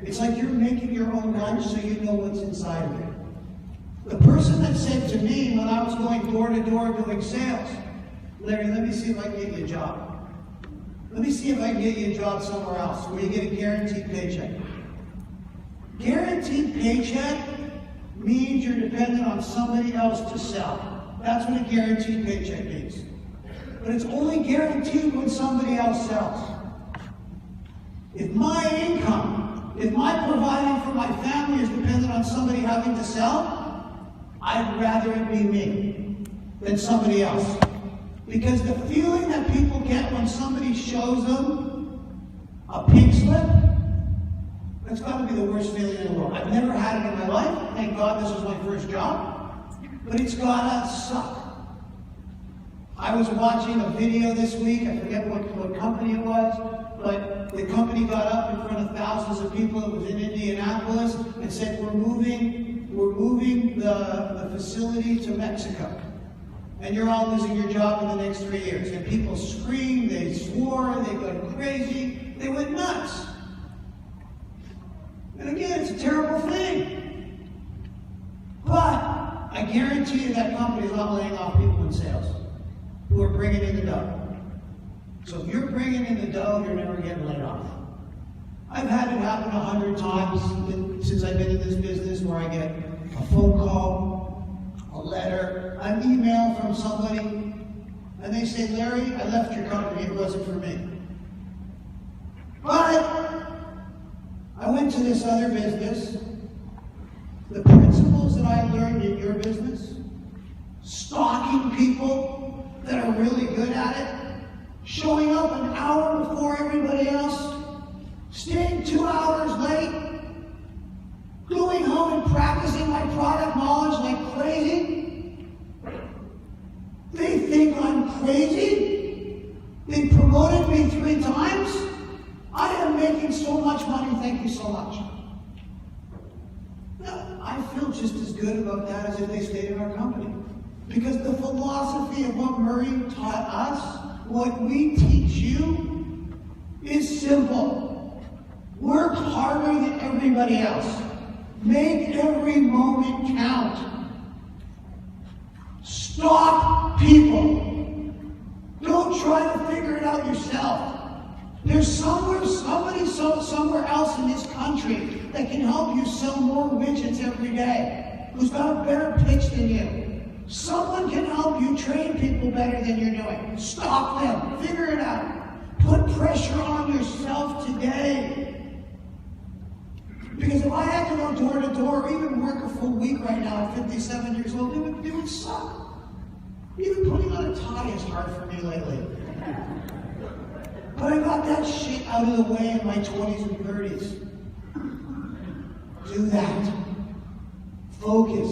It's like you're making your own lunch so you know what's inside of it. The person that said to me when I was going door to door doing sales, Larry, let me see if I can get you a job. Let me see if I can get you a job somewhere else where you get a guaranteed paycheck. Guaranteed paycheck means you're dependent on somebody else to sell. That's what a guaranteed paycheck means. But it's only guaranteed when somebody else sells. If my income, if my providing for my family is dependent on somebody having to sell, I'd rather it be me than somebody else. Because the feeling that people get when somebody shows them a pink slip, that's got to be the worst feeling in the world. I've never had it in my life. Thank God this was my first job. But it's got to suck. I was watching a video this week. I forget what company it was. But the company got up in front of thousands of people. It was in Indianapolis and said, we're moving the facility to Mexico. And you're all losing your job in the next 3 years. And people screamed, they swore, they went crazy, they went nuts. And again, it's a terrible thing. But I guarantee you that company is not laying off people in sales who are bringing in the dough. So if you're bringing in the dough, you're never getting laid off. I've had it happen 100 times since I've been in this business where I get a phone call, a letter, an email from somebody, and they say, Larry, I left your company, it wasn't for me. But I went to this other business. The principles that I learned in your business, stalking people that are really good at it, showing up an hour before everybody else, staying 2 hours late, going home and practicing my product knowledge like crazy. They think I'm crazy. They promoted me 3 times. I am I'm making so much money, thank you so much. No, I feel just as good about that as if they stayed in our company. Because the philosophy of what Murray taught us, what we teach you, is simple. Work harder than everybody else. Make every moment count. Stop people. Don't try to figure it out yourself. There's somebody somewhere else in this country that can help you sell more widgets every day, who's got a better pitch than you. Someone can help you train people better than you're doing. Stop them. Figure it out. Put pressure on yourself today. Because if I had to go door to door or even work a full week right now at 57 years old, it would suck. Even putting on a tie is hard for me lately. But I got that shit out of the way in my 20s and 30s. Do that. Focus.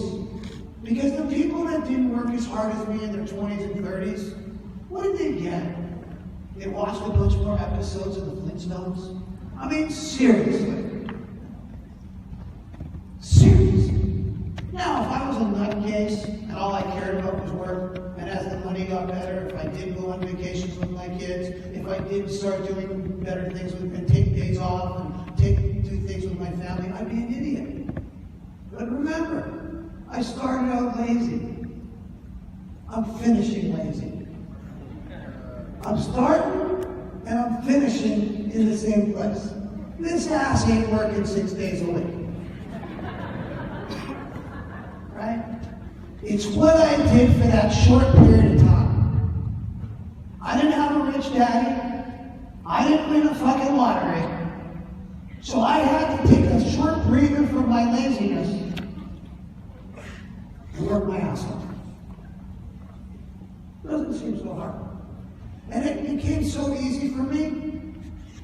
Because the people that didn't work as hard as me in their 20s and 30s, what did they get? They watched a bunch more episodes of the Flintstones? I mean, seriously. Seriously. Now, if I was a nutcase and all I cared about was work, and as the money got better, if I did go on vacations with my kids, if I did start doing better things and take days off and do things with my family, I'd be an idiot. But remember, I started out lazy. I'm finishing lazy. I'm starting and I'm finishing in the same place. This ass ain't working 6 days a week. Right? It's what I did for that short period of time. I didn't have a rich daddy. I didn't win a fucking lottery. So I had to take a short breather from my laziness and work my ass off. Doesn't seem so hard. And it became so easy for me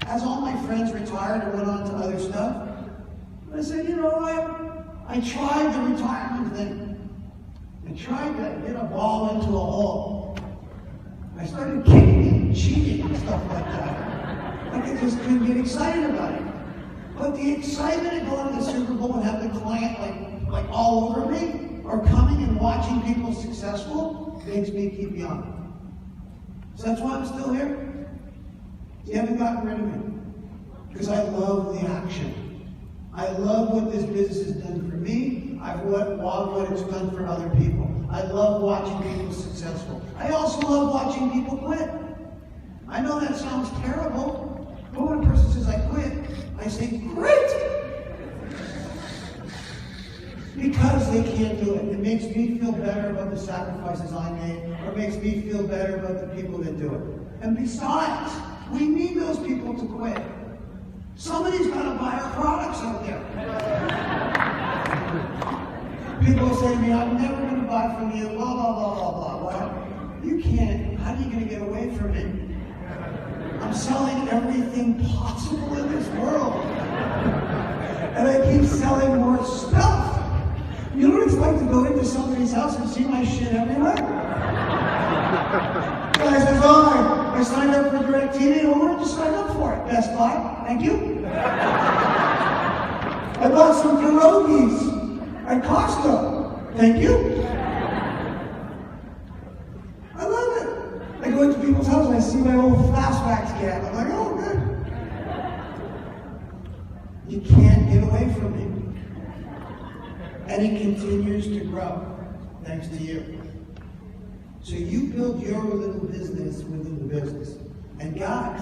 as all my friends retired and went on to other stuff. I said, you know, I tried the retirement thing. I tried to hit a ball into a hole. I started kicking and cheating and stuff like that. I just couldn't get excited about it. But the excitement of going to the Super Bowl and having the client like all over me, or coming and watching people successful, makes me keep young. So that's why I'm still here. You haven't gotten rid of me. Because I love the action. I love what this business has done for me. I love what it's done for other people. I love watching people successful. I also love watching people quit. I know that sounds terrible, but when a person says I quit, I say, great! Because they can't do it. It makes me feel better about the sacrifices I made, or it makes me feel better about the people that do it. And besides, we need those people to quit. Somebody's got to buy our products out there. People say to me, I'm never going to buy from you, blah, blah, blah, blah, blah. Well, you can't. How are you going to get away from me? I'm selling everything possible in this world. And I keep selling more stuff. You know what it's like to go into somebody's house and see my shit everywhere? Guy says, oh, I signed up for DirecTV. Oh, where did you sign up for it? Best Buy. Thank you. I bought some pierogies at Costco. Thank you. I love it. I go into people's houses and I see my old Fastbacks can. I'm like, oh, good. You can't get away from me. And it continues to grow, thanks to you. So you build your little business within the business. And guys,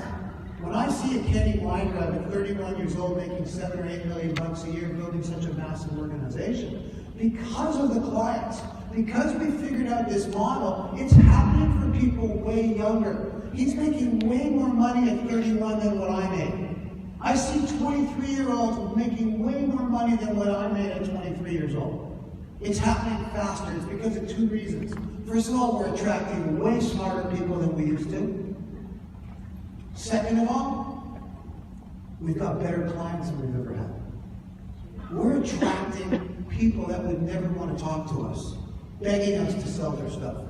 when I see a Kenny Weintraub at 31 years old making $7 or $8 million a year building such a massive organization, because of the clients, because we figured out this model, it's happening for people way younger. He's making way more money at 31 than what I made. I see 23-year-olds making way more money than what I made at 23 years old. It's happening faster. It's because of two reasons. First of all, we're attracting way smarter people than we used to. Second of all, we've got better clients than we've ever had. We're attracting people that would never want to talk to us, begging us to sell their stuff.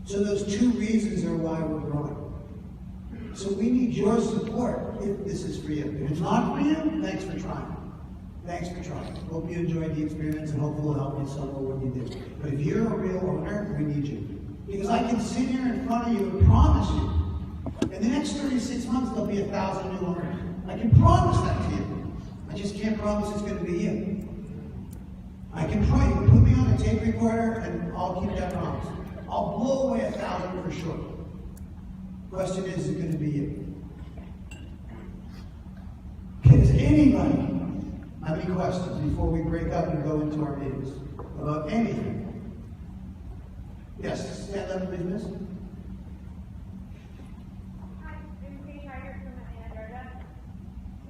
So those two reasons are why we're growing. So we need your support if this is for you. If it's not for you, thanks for trying. Thanks for trying. Hope you enjoyed the experience and hopefully it'll help you somewhere when you do. But if you're a real owner, we need you. Because I can sit here in front of you and promise you, in the next 36 months there'll be 1,000 new owners. I can promise that to you. I just can't promise it's going to be you. I can try. You can put me on a tape recorder and I'll keep that promise. I'll blow away 1,000 for sure. Question is it going to be you? Okay, does anybody have any questions before we break up and go into our meetings about anything? Yes, stand up, please, miss. Hi, I'm Katie Hyder from Atlanta, Georgia.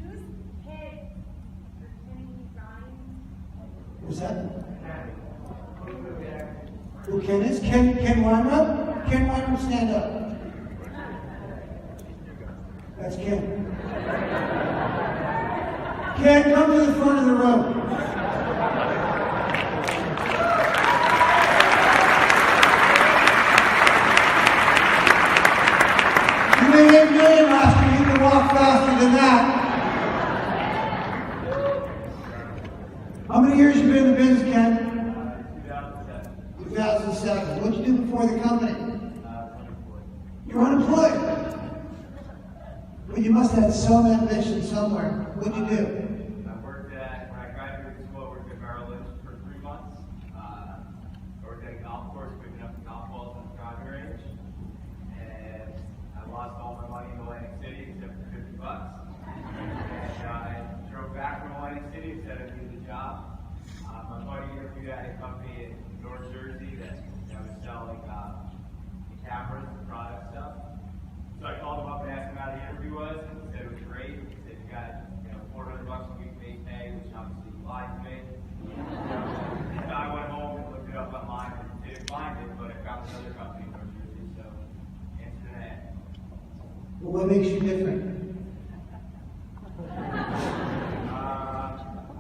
Whose kids are Kenny Ryan? What's that? Who Ken is? Ken Weimer? Ken Weimer, stand up. That's Ken. Ken, come to the front of the room. You made $8 million last year. You can walk faster than that. How many years you been in the business, Ken? 2007. What did you do before the company? You were unemployed. Well, you must have had some ambition somewhere. What did you do? When I graduated school, I worked at Merrill Lynch for 3 months. I worked at a golf course, picking up the golf balls on the driving range. And I lost all my money in Atlantic City except for $50. And I drove back from Atlantic City and said I needed a job. My buddy interviewed at a company in North Jersey that was selling cameras and product stuff. So I called him up and asked him how the interview was, and he said it was great. He said you got $400 a week base pay, which obviously he lied to me. And I went home and looked it up online and didn't find it, but I found another company in North Jersey, so answer that. Well, what makes you different?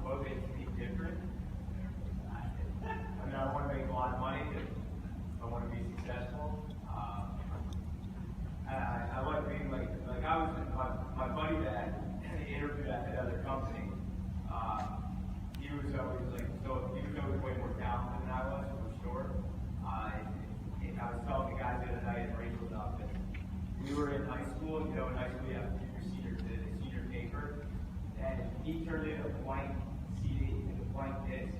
What makes me different? I mean, I want to make a lot of money. I want to be successful. I like being like I was my buddy that interviewed at that other company. He was always way more talented than I was, for sure. I was telling the guys the other night in Rachel's office. We were in high school. In high school you have to do your senior paper, and he turned in a blank CD and a blank disc,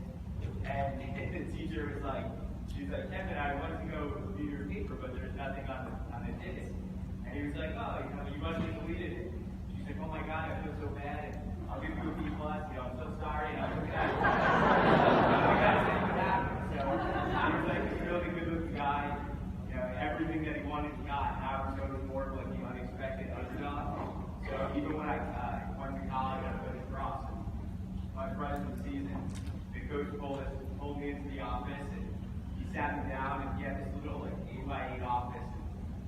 and the teacher was like, she's like, Kevin, I wanted to go do your paper, but there's nothing on the disc. And he was like, oh, you must have deleted it. She's like, oh my God, I feel so bad. I'll give you a B+. I'm so sorry. And I was like, I gotta say what happened. So he was like this really good-looking guy. Everything that he wanted, he got. And I was always more of like the unexpected underdog. So even when I went to college, I played lacrosse. My freshman season, the coach pulled me into the office, and he sat me down, and he had this little 8x8 office.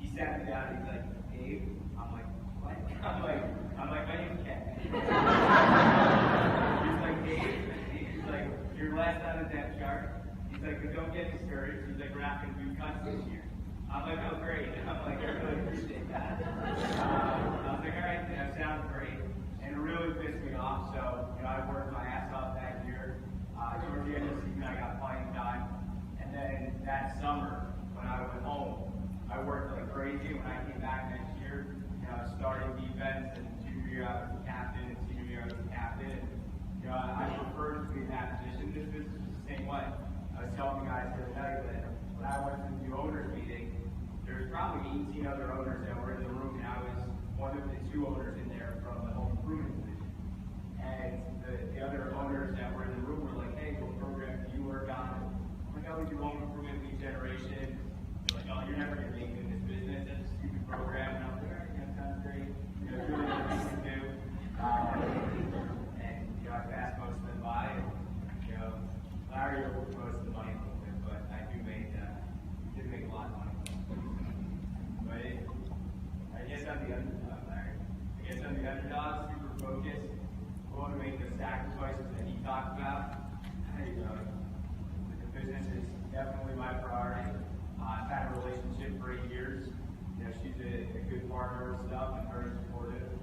He sat me down and he's like, Dave, I'm like, what? I'm like, my name's Ken. He's like, Dave, he's like, you're last on the depth chart. He's like, but don't get discouraged. He's like, we're not going to do cuts this year. I'm like, oh, great. I'm like, I really appreciate that. I was like, all right, that sounds great. And it really pissed me off. So, I worked my ass off that year. Towards the end of the season, I got playing time. And then that summer, when I went home, I worked like crazy. When I came back next year, starting defense, and junior year I was the captain, and senior year I was the captain. And, I prefer to be in that position. This business is the same way. I was telling the guys the other night that when I went to the new owners meeting, there was probably 18 other owners that were in the room, and I was one of the 2 owners in there from the home improvement division. And the other owners that were in the room were like, hey, what program do you work on? I'm like, oh, we do home improvement lead generation. They're like, oh, you're never going to make it in this business. That's a stupid program. And I was like, all right, that sounds great. It's really what we can do. And, I passed most of them by. And, Larry worked most of the money a little bit, but I did make a lot of money. But I guess I'm the underdog, Larry. I guess I'm the underdog, super focused, willing to make the sacrifices that he talked about. The business is definitely my priority. I've had a relationship for 8 years. she's a good partner and stuff and very supportive.